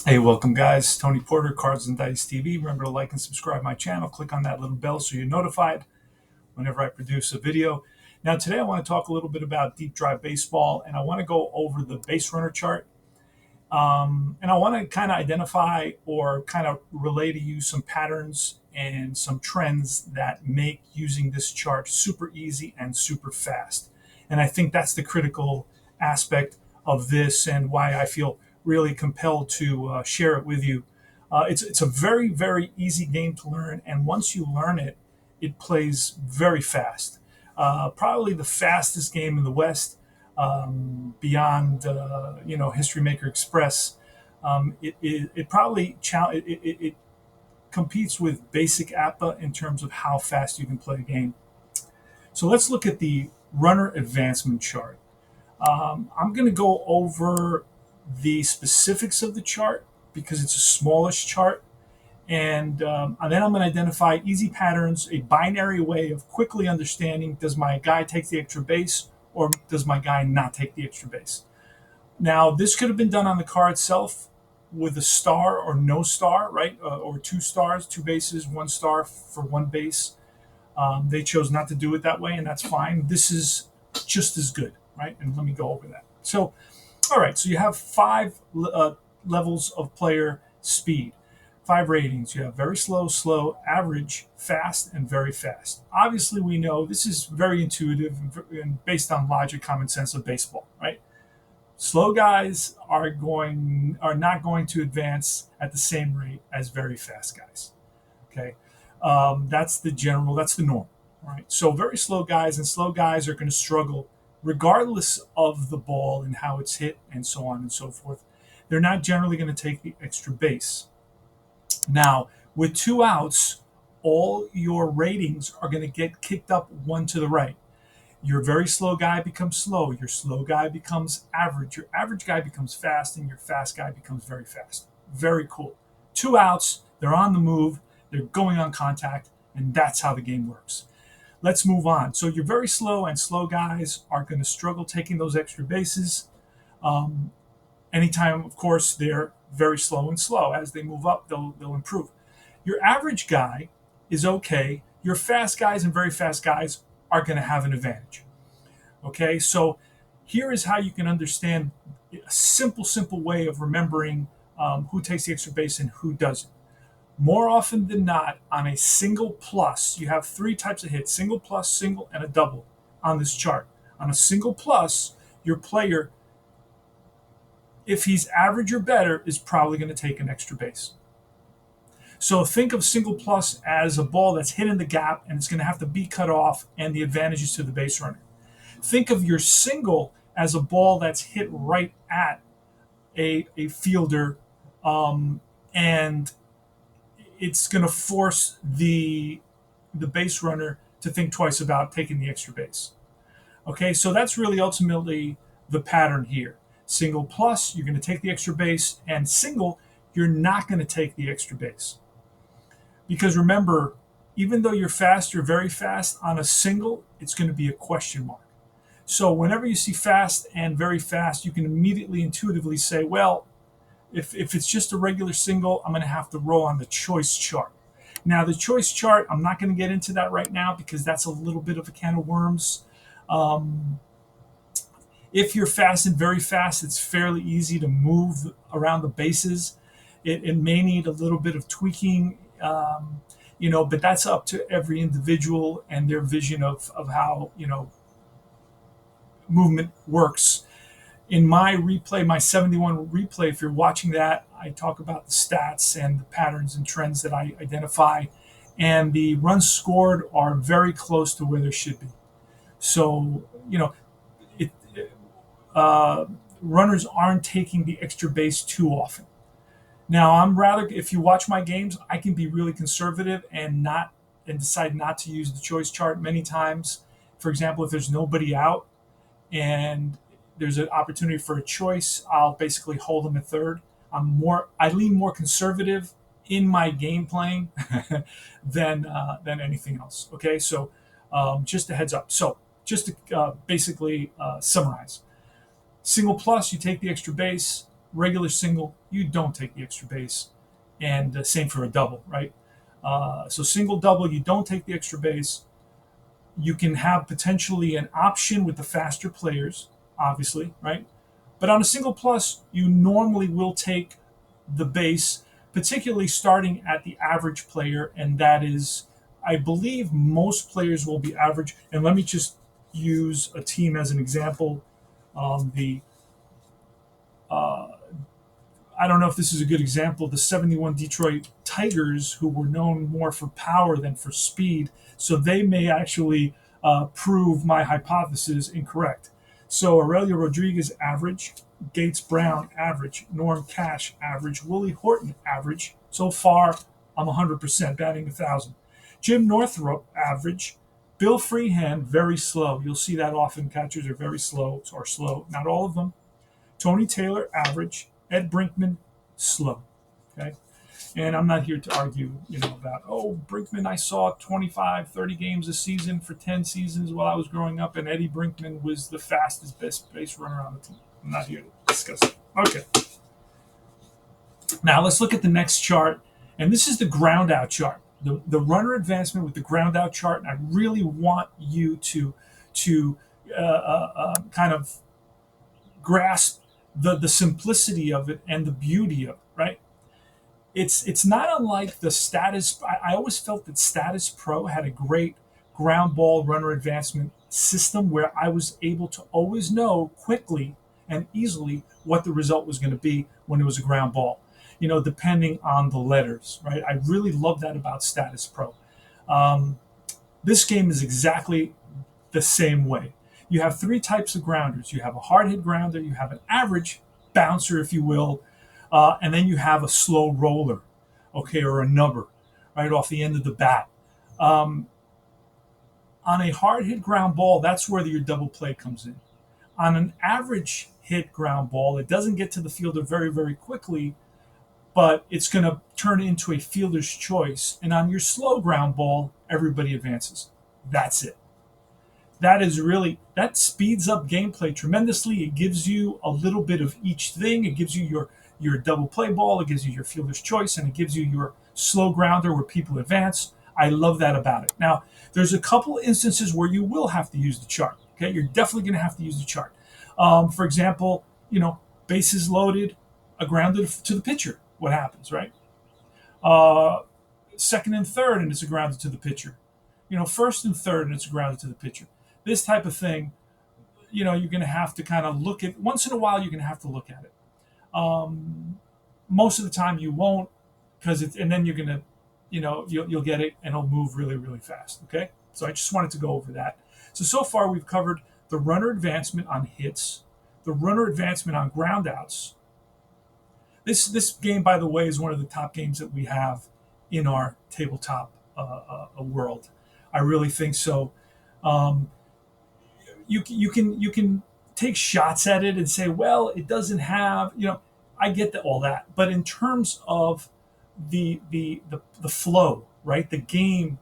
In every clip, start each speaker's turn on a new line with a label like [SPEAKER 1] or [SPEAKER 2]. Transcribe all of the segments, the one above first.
[SPEAKER 1] Hey, welcome guys. Tony Porter, Cards and Dice TV. Remember to like and subscribe my channel. Click on that little bell so you're notified whenever I produce a video. Now, today I want to talk a little bit about deep drive baseball, and I want to go over the base runner chart. And I want to kind of identify or kind of relay to you some patterns and some trends that make using this chart super easy and super fast. And I think that's the critical aspect of this and why I feel really compelled to share it with you. It's a very, very easy game to learn. And once you learn it, it plays very fast. Probably the fastest game in the West, beyond History Maker Express. It probably it competes with basic APA in terms of how fast you can play a game. So let's look at the runner advancement chart. I'm going to go over the specifics of the chart because it's a smallish chart. And then I'm going to identify easy patterns, a binary way of quickly understanding, does my guy take the extra base or does my guy not take the extra base? Now, this could have been done on the card itself with a star or no star, right? Or two stars, two bases, one star for one base. They chose not to do it that way, and that's fine. This is just as good, right? And let me go over that. So, all right, so you have five levels of player speed, five ratings. You have very slow, slow, average, fast, and very fast. Obviously, we know this is very intuitive and based on logic, common sense of baseball, right? Slow guys are not going to advance at the same rate as very fast guys. Okay, that's the norm. Right. So very slow guys and slow guys are going to struggle regardless of the ball and how it's hit and so on and so forth. They're not generally going to take the extra base. Now, with two outs, all your ratings are going to get kicked up one to the right. Your very slow guy becomes slow. Your slow guy becomes average. Your average guy becomes fast, and your fast guy becomes very fast. Very cool. Two outs, they're on the move, they're going on contact, and that's how the game works. Let's move on. So your very slow and slow guys are going to struggle taking those extra bases. Um, Anytime, of course, they're very slow and slow. As they move up, they'll improve. Your average guy is okay. Your fast guys and very fast guys are going to have an advantage. Okay, so here is how you can understand a simple way of remembering who takes the extra base and who doesn't. More often than not, on a single plus, you have three types of hits: single plus, single, and a double on this chart. On a single plus, your player, if he's average or better, is probably going to take an extra base. So think of single plus as a ball that's hit in the gap and it's going to have to be cut off, and the advantage is to the base runner. Think of your single as a ball that's hit right at a fielder, and it's going to force the base runner to think twice about taking the extra base. Okay, so that's really ultimately the pattern here. Single plus, you're going to take the extra base, and single, you're not going to take the extra base. Because remember, even though you're fast, you're very fast, on a single, it's going to be a question mark. So whenever you see fast and very fast, you can immediately intuitively say, well, if it's just a regular single, I'm going to have to roll on the choice chart. Now, the choice chart, I'm not going to get into that right now because that's a little bit of a can of worms. Um, if you're fast and very fast, it's fairly easy to move around the bases. It may need a little bit of tweaking, but that's up to every individual and their vision of how, movement works. In my replay, my 71 replay, if you're watching that, I talk about the stats and the patterns and trends that I identify, and the runs scored are very close to where they should be. So, it, uh, runners aren't taking the extra base too often. Now, if you watch my games, I can be really conservative and decide not to use the choice chart many times. For example, if there's nobody out and there's an opportunity for a choice, I'll basically hold them at third. I lean more conservative in my game playing than anything else. Okay, so just a heads up. So just to basically summarize: single plus, you take the extra base. Regular single, you don't take the extra base, and same for a double, right? So single, double, you don't take the extra base. You can have potentially an option with the faster players, obviously, right? But on a single plus, you normally will take the base, particularly starting at the average player, and that is, I believe, most players will be average. And let me just use a team as an example. The I don't know if this is a good example. The 71 Detroit Tigers, who were known more for power than for speed, so they may actually prove my hypothesis incorrect. So Aurelio Rodriguez, average. Gates Brown, average. Norm Cash, average. Willie Horton, average. So far, I'm 100%, batting 1,000. Jim Northrup, average. Bill Freehand, very slow. You'll see that often. Catchers are very slow, or slow. Not all of them. Tony Taylor, average. Ed Brinkman, slow. Okay. And I'm not here to argue, about, oh, Brinkman, I saw 25, 30 games a season for 10 seasons while I was growing up, and Eddie Brinkman was the fastest best base runner on the team. I'm not here to discuss it. Okay. Now let's look at the next chart. And this is the ground out chart, the runner advancement with the ground out chart. And I really want you to kind of grasp the simplicity of it and the beauty of it, right? It's not unlike the status. I always felt that Status Pro had a great ground ball runner advancement system where I was able to always know quickly and easily what the result was going to be when it was a ground ball, depending on the letters, right? I really love that about Status Pro. This game is exactly the same way. You have three types of grounders. You have a hard hit grounder, you have an average bouncer, if you will, and then you have a slow roller, okay, or a number right off the end of the bat. On a hard hit ground ball, that's where your double play comes in. On an average hit ground ball, it doesn't get to the fielder very, very quickly, but it's going to turn into a fielder's choice. And on your slow ground ball, everybody advances. That's it. That speeds up gameplay tremendously. It gives you a little bit of each thing. It gives you your double play ball, it gives you your fielder's choice, and it gives you your slow grounder where people advance. I love that about it. Now, there's a couple instances where you will have to use the chart. Okay, you're definitely going to have to use the chart. For example, bases loaded, a grounded to the pitcher. What happens, right? Second and third, and it's a grounded to the pitcher. First and third, and it's a grounded to the pitcher. This type of thing, you're going to have to kind of look at. Once in a while, you're going to have to look at it. Most of the time, you won't, and then you're going to, you'll get it, and it'll move really, really fast. Okay, so I just wanted to go over that. So far, we've covered the runner advancement on hits, the runner advancement on groundouts. This game, by the way, is one of the top games that we have in our tabletop world. I really think so. You can take shots at it and say, well, it doesn't have, I get all that, but in terms of the flow, right? The game,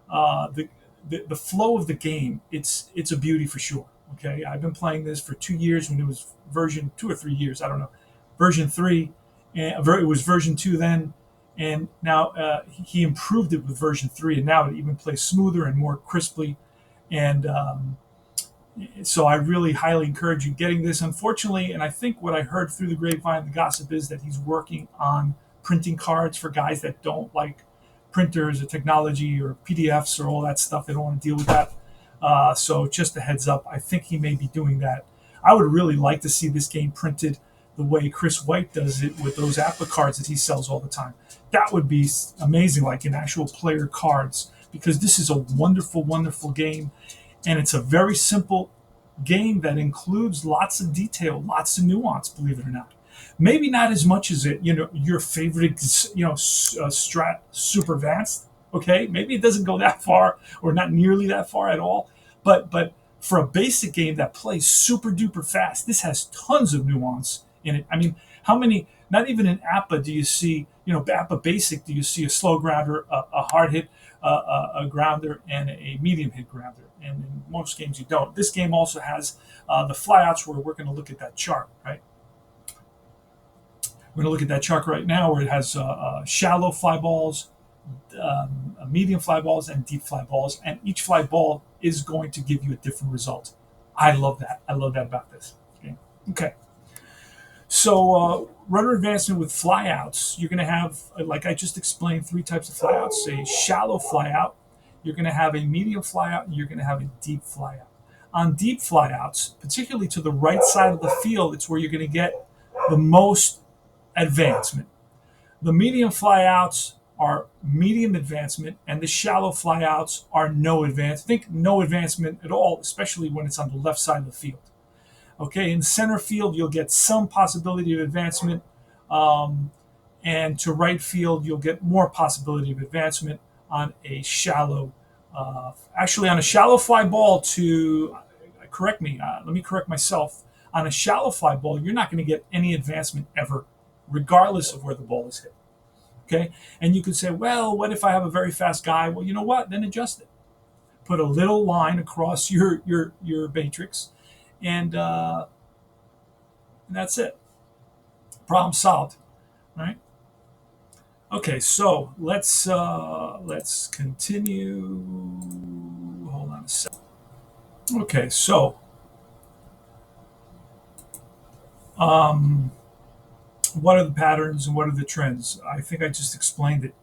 [SPEAKER 1] the flow of the game, it's a beauty for sure. Okay, I've been playing this for 2 years when it was version 2 or 3 years, I don't know, version 3, and it was version 2 then, and now he improved it with version 3, and now it even plays smoother and more crisply, and so I really highly encourage you getting this. Unfortunately, and I think what I heard through the grapevine, the gossip, is that he's working on printing cards for guys that don't like printers or technology or PDFs or all that stuff. They don't want to deal with that. So just a heads up, I think he may be doing that. I would really like to see this game printed the way Chris White does it with those Apple cards that he sells all the time. That would be amazing, like in actual player cards, because this is a wonderful, wonderful game. And it's a very simple game that includes lots of detail, lots of nuance, believe it or not. Maybe not as much as your favorite, Strat Super Advanced. Okay, maybe it doesn't go that far, or not nearly that far at all. But for a basic game that plays super duper fast, this has tons of nuance in it. I mean, how many? Not even in APA do you see, APA Basic, do you see a slow grounder, a hard hit, a grounder, and a medium hit grounder? And in most games you don't. This game also has the flyouts, where we're going to look at that chart, right? We're going to look at that chart right now where it has shallow fly balls, medium fly balls, and deep fly balls. And each fly ball is going to give you a different result. I love that. I love that about this. Okay. Okay. So runner advancement with flyouts, you're going to have, like I just explained, three types of flyouts. A shallow flyout, you're going to have a medium flyout, and you're going to have a deep flyout. On deep flyouts, particularly to the right side of the field, it's where you're going to get the most advancement. The medium flyouts are medium advancement, and the shallow flyouts are no advance. Think no advancement at all, especially when it's on the left side of the field. Okay, in center field, you'll get some possibility of advancement, um, and to right field, you'll get more possibility of advancement on a shallow. Actually, on a shallow fly ball, to correct me, let me correct myself. On a shallow fly ball, you're not going to get any advancement ever, regardless of where the ball is hit. Okay, and you could say, well, what if I have a very fast guy? Well, you know what? Then adjust it. Put a little line across your matrix, and that's it. Problem solved. Right? Okay, so let's continue. Hold on a second. Okay, so um, what are the patterns and what are the trends? I think I just explained it.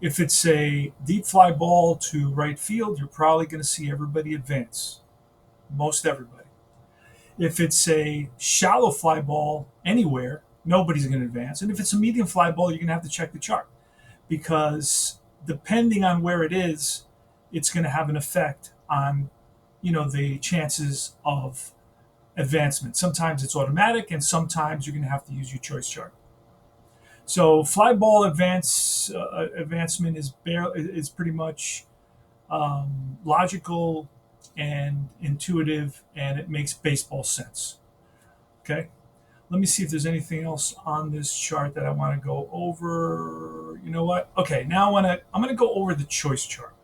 [SPEAKER 1] If it's a deep fly ball to right field, you're probably going to see everybody advance, most everybody. If it's a shallow fly ball anywhere, nobody's going to advance. And if it's a medium fly ball, you're going to have to check the chart because depending on where it is, it's going to have an effect on, the chances of advancement. Sometimes it's automatic, and sometimes you're going to have to use your choice chart. So fly ball advancement is pretty much logical and intuitive, and it makes baseball sense. Okay, let me see if there's anything else on this chart that I want to go over. You know what? Okay, now I'm going to go over the choice chart.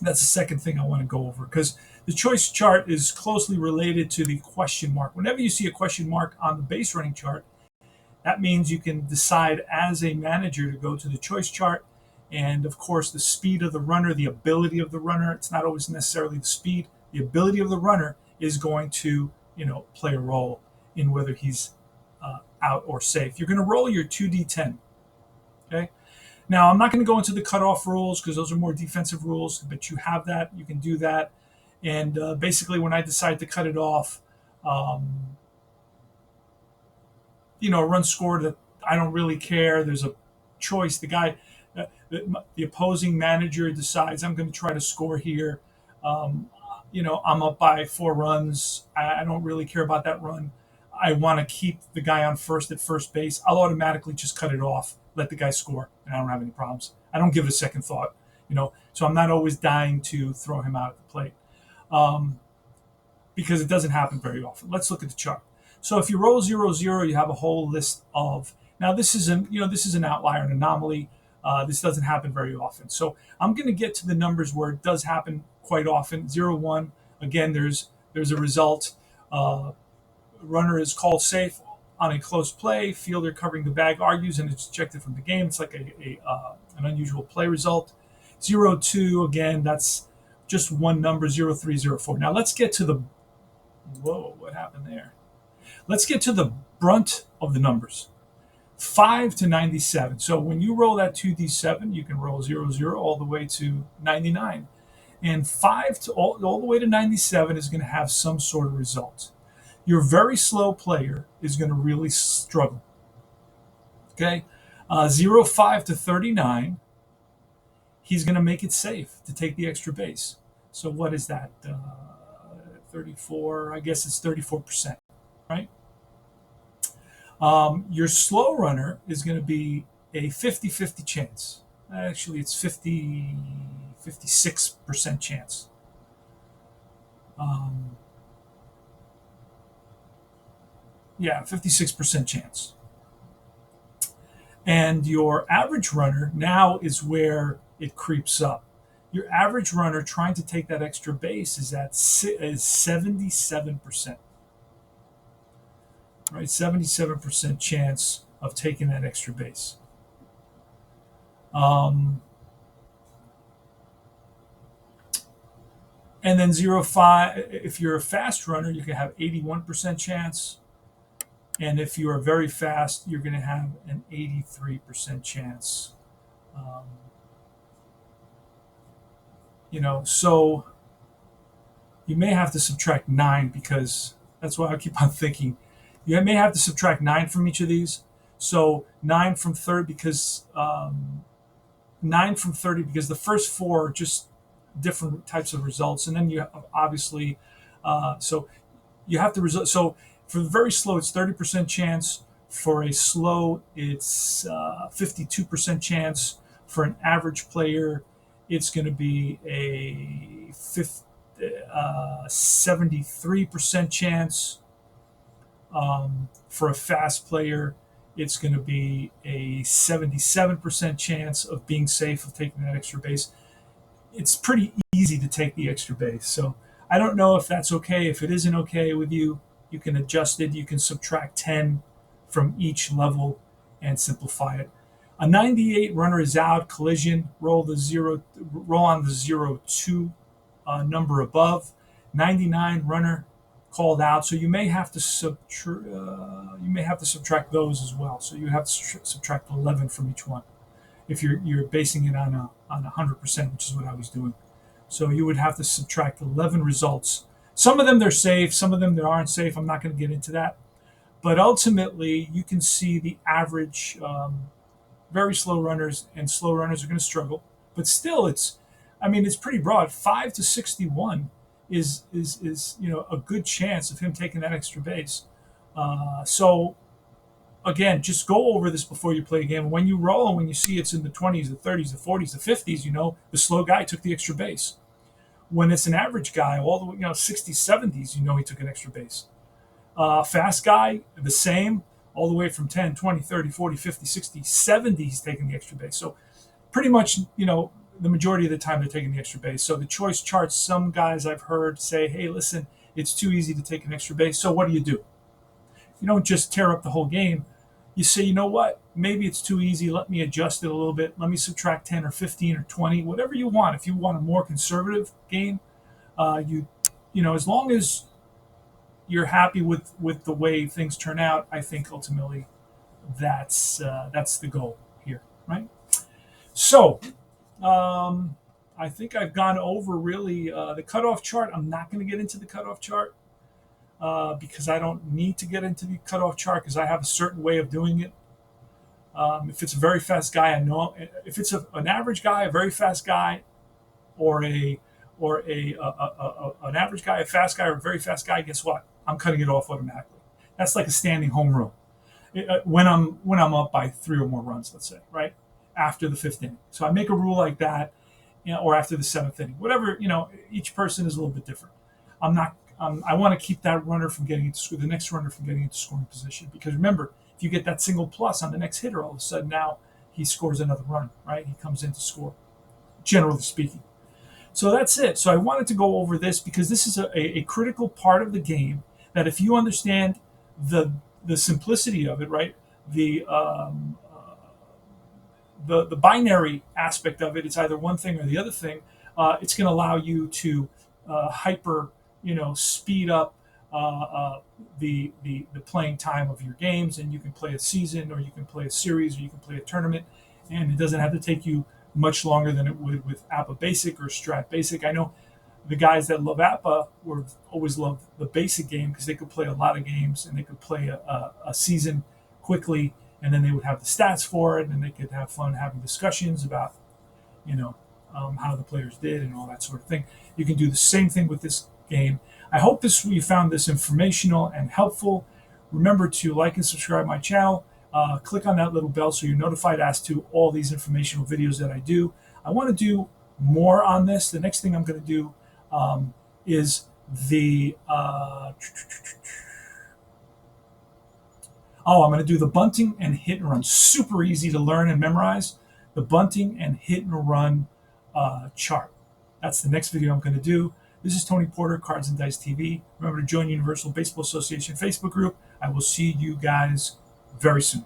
[SPEAKER 1] That's the second thing I want to go over because the choice chart is closely related to the question mark. Whenever you see a question mark on the base running chart, that means you can decide as a manager to go to the choice chart. And of course, the speed of the runner, the ability of the runner, it's not always necessarily the speed. The ability of the runner is going to, play a role in whether he's out or safe. You're going to roll your 2d10. Okay. Now, I'm not going to go into the cutoff rules because those are more defensive rules, but you have that. You can do that. And basically, when I decide to cut it off, um, a run scored that I don't really care. There's a choice. The opposing manager decides I'm going to try to score here. Um, I'm up by 4 runs. I don't really care about that run. I want to keep the guy on first at first base. I'll automatically just cut it off, let the guy score, and I don't have any problems. I don't give it a second thought, So I'm not always dying to throw him out at the plate um, because it doesn't happen very often. Let's look at the chart. So if you roll 0-0, you have a whole list of. Now this is an outlier, an anomaly. This doesn't happen very often. So I'm going to get to the numbers where it does happen quite often. 0-1. Again, there's a result. Runner is called safe on a close play. Fielder covering the bag argues and it's ejected from the game. It's like an unusual play result. 0-2. Again, that's just one number. 0-3, 0-4. Now let's get to the. Whoa! What happened there? Let's get to the brunt of the numbers. 5 to 97. So when you roll that 2d7, you can roll 0-0 all the way to 99. And 5 to all the way to 97 is going to have some sort of result. Your very slow player is going to really struggle. Okay? 0-5 to 39, he's going to make it safe to take the extra base. So what is that? 34, I guess it's 34%, right? Your slow runner is going to be a 50-50 chance. Actually, it's 56% chance. Yeah, 56% chance. And your average runner now is where it creeps up. Your average runner trying to take that extra base is 77%. right? 77% chance of taking that extra base. Um, and then 0.5, if you're a fast runner, you can have 81% chance. And if you are very fast, you're going to have an 83% chance. Um, so you may have to subtract 9, because that's why I keep on thinking. You may have to subtract 9 from each of these. So 9 from 30, because 9 from 30, because the first 4 are just different types of results. And then you have, obviously, so you have to result. So for the very slow, it's 30% chance. For a slow, it's 52% chance. For an average player, it's going to be a 73% chance. For a fast player, it's going to be a 77% chance of being safe, of taking that extra base. It's pretty easy to take the extra base. So I don't know if that's okay. If it isn't okay with you, you can adjust it. You can subtract 10 from each level and simplify it. A 98 runner is out. Collision. Roll on the 0-2 number above. 99 runner called out. So you may have to subtract those as well. So you have to subtract 11 from each one if you're basing it on 100%, which is what I was doing. So you would have to subtract 11 results. Some of them they're safe, some of them they aren't safe. I'm not going to get into that. But ultimately, you can see the average. Very slow runners and slow runners are going to struggle, but still, it's pretty broad. 5 to 61 is a good chance of him taking that extra base. So again, just go over this before you play a game. When you roll and when you see it's in the 20s, the 30s, the 40s, the 50s, the slow guy took the extra base. When it's an average guy, all the way, 60s, 70s, he took an extra base. Fast guy, the same, all the way from 10, 20, 30, 40, 50, 60, 70, he's taking the extra base. So pretty much, the majority of the time they're taking the extra base. So the choice charts, some guys I've heard say, hey, listen, it's too easy to take an extra base. So what do? You don't just tear up the whole game. You say, you know what? Maybe it's too easy. Let me adjust it a little bit. Let me subtract 10 or 15 or 20, whatever you want. If you want a more conservative game, as long as you're happy with the way things turn out, I think ultimately that's the goal here, right? So I think I've gone over really the cutoff chart. I'm not going to get into the cutoff chart because I don't need to get into the cutoff chart because I have a certain way of doing it. If it's a very fast guy, I know. If it's an average guy, a very fast guy, or an average guy, a fast guy, or a very fast guy, guess what? I'm cutting it off automatically. That's like a standing home run. When I'm up by 3 or more runs, let's say, right after the 5th inning. So I make a rule like that, or after the 7th inning, whatever. Each person is a little bit different. I'm not. I want to keep that runner from getting into the next runner from getting into scoring position, because remember, if you get that single plus on the next hitter, all of a sudden now he scores another run, right? He comes in to score, generally speaking. So that's it. So I wanted to go over this because this is a critical part of the game that if you understand the simplicity of it, right? The binary aspect of it, it's either one thing or the other thing. It's going to allow you to hyper, speed up the playing time of your games, and you can play a season, or you can play a series, or you can play a tournament, and it doesn't have to take you much longer than it would with APA Basic or Strat Basic. I know the guys that love APA always loved the basic game because they could play a lot of games and they could play a season quickly, and then they would have the stats for it, and they could have fun having discussions about, how the players did and all that sort of thing. You can do the same thing with this game. I hope you found this informational and helpful. Remember to like and subscribe my channel. Click on that little bell so you're notified as to all these informational videos that I do. I want to do more on this. The next thing I'm going to do is the I'm going to do the bunting and hit and run. Super easy to learn and memorize. The bunting and hit and run chart. That's the next video I'm going to do. This is Tony Porter, Cards and Dice TV. Remember to join Universal Baseball Association Facebook group. I will see you guys very soon.